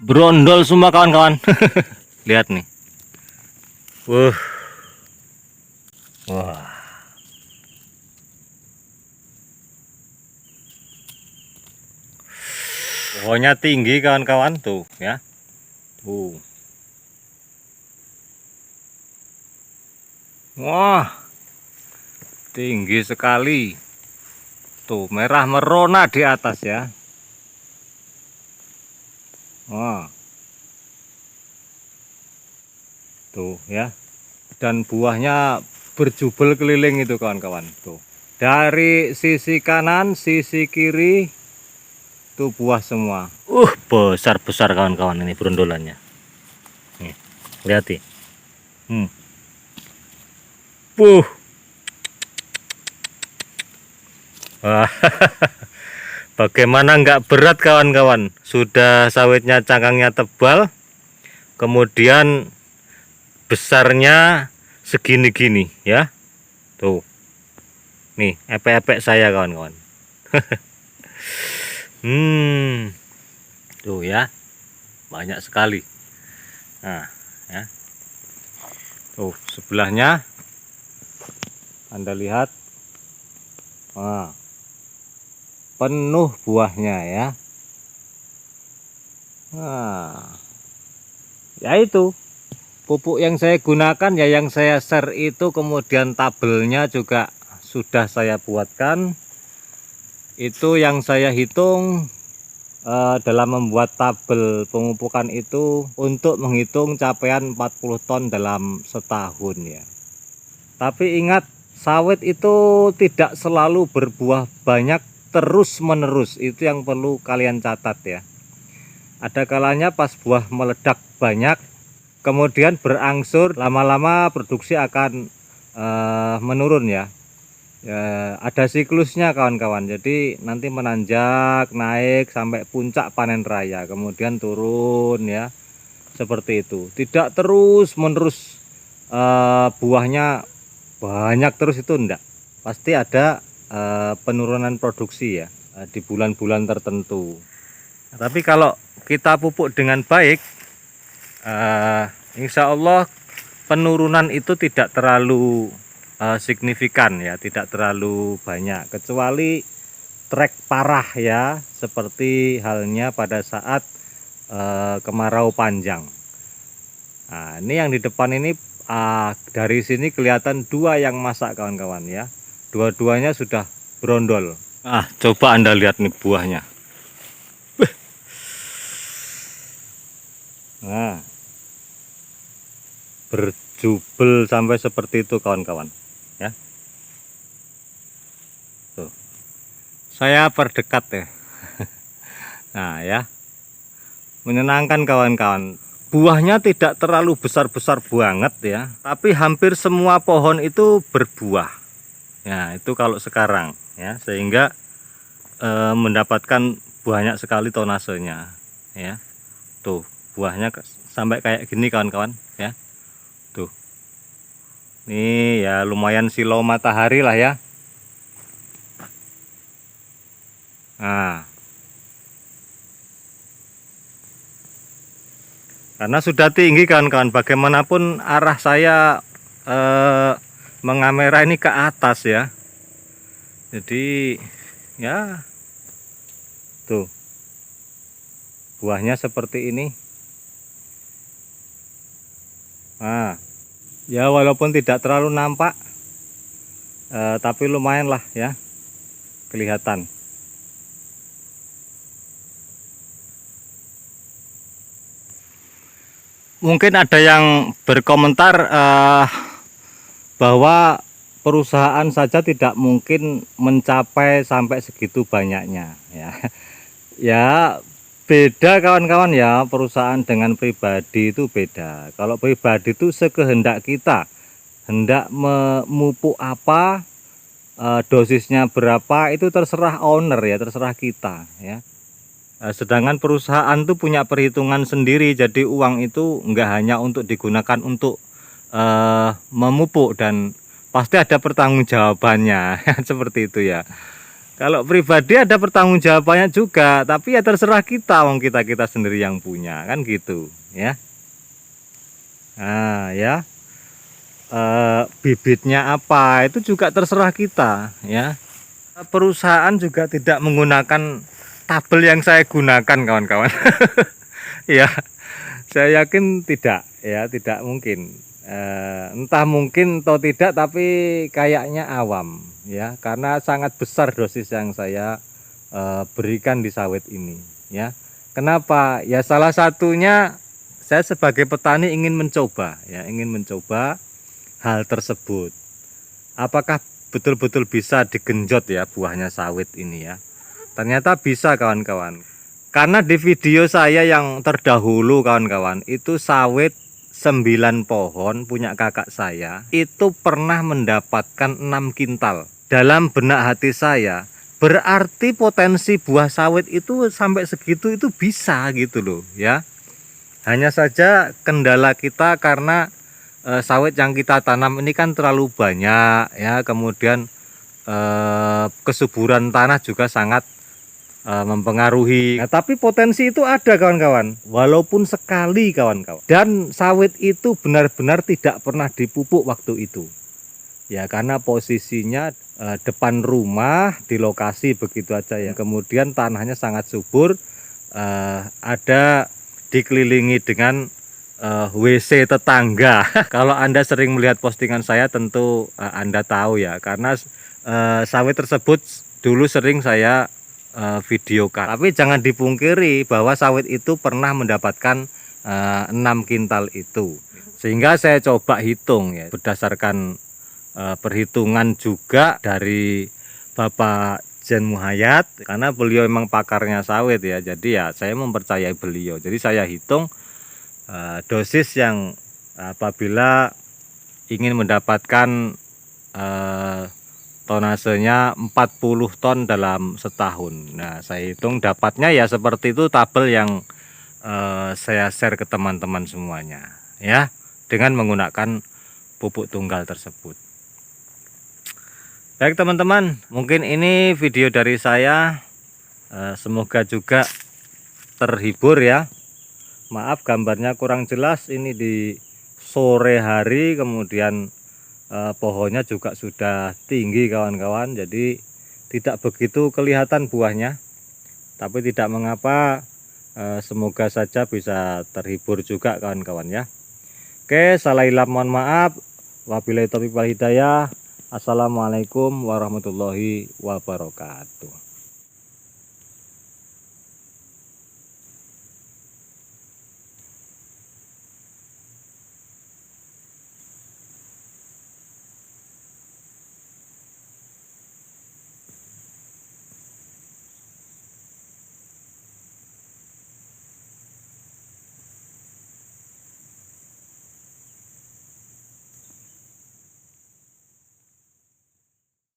Brondol semua kawan-kawan. Lihat nih. Wah. Pohonnya tinggi kawan-kawan tuh ya. Wah. Tinggi sekali. Tuh merah merona di atas ya. Wah. Tuh ya. Dan buahnya berjubel keliling itu kawan-kawan. Tuh. Dari sisi kanan, sisi kiri tuh buah semua. Besar-besar kawan-kawan ini brondolannya. Nih, lihat nih. Wah. Bagaimana nggak berat kawan-kawan? Sudah sawitnya cangkangnya tebal, kemudian besarnya segini-gini ya. Tuh. Nih, epek-epek saya kawan-kawan. Tuh ya. Banyak sekali. Nah, ya. Tuh, sebelahnya Anda lihat. Wah. Penuh buahnya ya. Nah, ya itu pupuk yang saya gunakan ya, yang saya share itu, kemudian tabelnya juga sudah saya buatkan. Itu yang saya hitung dalam membuat tabel pemupukan itu untuk menghitung capaian 40 ton dalam setahun ya. Tapi ingat, sawit itu tidak selalu berbuah banyak terus menerus, itu yang perlu kalian catat ya. Ada kalanya pas buah meledak banyak, kemudian berangsur, lama-lama produksi akan menurun ya. Ada siklusnya kawan-kawan. Jadi nanti menanjak, naik sampai puncak panen raya, kemudian turun ya, seperti itu. Tidak terus menerus buahnya banyak terus, itu enggak. Pasti ada penurunan produksi ya di bulan-bulan tertentu. Tapi kalau kita pupuk dengan baik, insya Allah penurunan itu tidak terlalu signifikan ya, tidak terlalu banyak, kecuali trek parah ya, seperti halnya pada saat kemarau panjang. Nah, ini yang di depan ini, dari sini kelihatan dua yang masak kawan-kawan ya. Dua-duanya sudah brondol. Coba Anda lihat nih buahnya. Nah, berjubel sampai seperti itu kawan-kawan ya. Tuh. Saya perdekat ya. Nah ya, menyenangkan kawan-kawan. Buahnya tidak terlalu besar-besar banget ya, tapi hampir semua pohon itu berbuah. Ya, itu kalau sekarang ya, sehingga mendapatkan banyak sekali tonasenya ya. Tuh, buahnya sampai kayak gini kawan-kawan ya. Tuh. Nih ya, lumayan silau matahari lah ya. Nah. Karena sudah tinggi kawan-kawan, bagaimanapun arah saya mengamera ini ke atas ya. Jadi ya tuh, buahnya seperti ini. Nah, ya walaupun tidak terlalu nampak, tapi lumayan lah ya, kelihatan. Mungkin ada yang berkomentar bahwa perusahaan saja tidak mungkin mencapai sampai segitu banyaknya ya. Ya beda kawan-kawan ya, perusahaan dengan pribadi itu beda. Kalau pribadi itu sekehendak kita, hendak memupuk apa, dosisnya berapa, itu terserah owner ya, terserah kita ya. Sedangkan perusahaan tuh punya perhitungan sendiri, jadi uang itu enggak hanya untuk digunakan untuk memupuk, dan pasti ada pertanggungjawabannya seperti itu ya. Kalau pribadi ada pertanggungjawabannya juga, tapi ya terserah kita, wong kita sendiri yang punya, kan gitu ya. Nah ya, bibitnya apa itu juga terserah kita ya. Perusahaan juga tidak menggunakan tabel yang saya gunakan, kawan-kawan. Ya, saya yakin tidak ya, tidak mungkin. Entah mungkin atau tidak, tapi kayaknya awam ya, karena sangat besar dosis yang saya berikan di sawit ini ya. Kenapa? Ya salah satunya saya sebagai petani ingin mencoba ya, ingin mencoba hal tersebut. Apakah betul-betul bisa digenjot ya buahnya sawit ini ya? Ternyata bisa, kawan-kawan. Karena di video saya yang terdahulu, kawan-kawan, itu sawit 9 pohon punya kakak saya itu pernah mendapatkan 6 kintal. Dalam benak hati saya, berarti potensi buah sawit itu sampai segitu itu bisa gitu loh ya. Hanya saja kendala kita karena sawit yang kita tanam ini kan terlalu banyak ya, kemudian kesuburan tanah juga sangat mempengaruhi. Nah, tapi potensi itu ada, kawan-kawan, walaupun sekali, kawan-kawan. Dan sawit itu benar-benar tidak pernah dipupuk waktu itu ya, karena posisinya depan rumah di lokasi begitu aja ya, kemudian tanahnya sangat subur, ada dikelilingi dengan WC tetangga. Kalau Anda sering melihat postingan saya tentu Anda tahu ya, karena sawit tersebut dulu sering saya videokan. Tapi jangan dipungkiri bahwa sawit itu pernah mendapatkan 6 kintal itu. Sehingga saya coba hitung ya, berdasarkan perhitungan juga dari Bapak Jen Muhayat, karena beliau memang pakarnya sawit ya. Jadi ya saya mempercayai beliau. Jadi saya hitung dosis yang apabila ingin mendapatkan tonasenya 40 ton dalam setahun. Nah, saya hitung dapatnya ya seperti itu tabel yang saya share ke teman-teman semuanya ya, dengan menggunakan pupuk tunggal tersebut. Baik teman-teman, mungkin ini video dari saya, semoga juga terhibur ya. Maaf gambarnya kurang jelas, ini di sore hari, kemudian pohonnya juga sudah tinggi, kawan-kawan, jadi tidak begitu kelihatan buahnya, tapi tidak mengapa, semoga saja bisa terhibur juga, kawan-kawan ya. Oke, salah hilap mohon maaf. Wabillahi taufiq wal hidayah. Assalamualaikum warahmatullahi wabarakatuh.